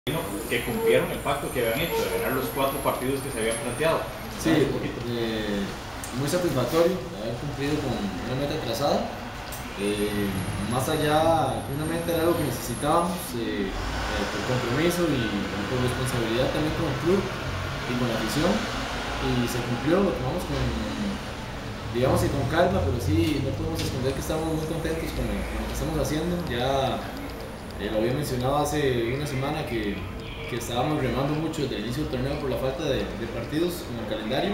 Que cumplieron el pacto que habían hecho de ganar los 4 partidos que se habían planteado. Sí, muy satisfactorio haber cumplido con una meta trazada. Más allá que una meta era algo que necesitábamos por compromiso y por responsabilidad también con el club y con la afición, y se cumplió, lo tomamos con, digamos, y con calma, pero sí, no podemos esconder que estamos muy contentos con lo que estamos haciendo. Ya lo había mencionado hace una semana que estábamos remando mucho desde el inicio del torneo por la falta de partidos en el calendario,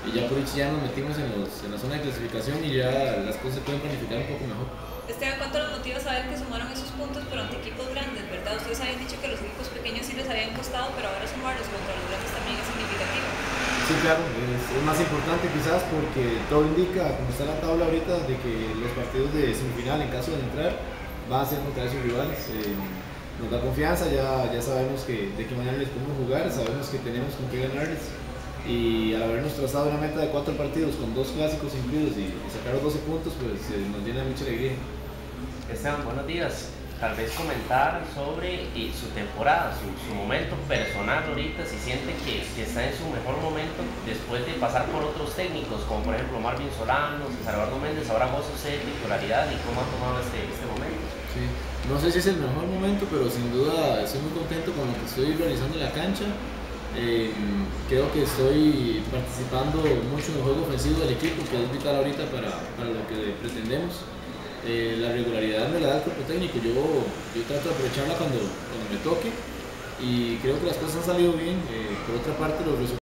y ya por eso ya nos metimos en la zona de clasificación y ya las cosas se pueden planificar un poco mejor. Esteban, ¿cuánto los motiva saber que sumaron esos puntos pero ante equipos grandes, verdad? Ustedes habían dicho que los equipos pequeños sí les habían costado, pero ahora sumarlos contra los grandes también es significativo. Sí, claro, es más importante quizás porque todo indica, como está la tabla ahorita, de que los partidos de semifinal, en caso de entrar, van a ser contra esos rivales. Nos da confianza, ya sabemos de qué manera les podemos jugar, sabemos que tenemos con qué ganarles, y al habernos trazado una meta de 4 partidos con 2 clásicos incluidos y sacar los 12 puntos, pues nos llena de mucha alegría. Esteban, buenos días. Tal vez comentar sobre su temporada, su momento personal ahorita, si siente que está en su mejor momento después de pasar por otros técnicos, como por ejemplo Marvin Solano, César Eduardo Méndez, ahora vos sos de titularidad, y cómo ha tomado este momento. Sí, no sé si es el mejor momento, pero sin duda estoy muy contento con lo que estoy realizando en la cancha. Creo que estoy participando mucho en el juego ofensivo del equipo, que es vital ahorita para lo que pretendemos. La regularidad me la da el cuerpo técnico, yo trato de aprovecharla cuando me toque, y creo que las cosas han salido bien. Por otra parte, los resultados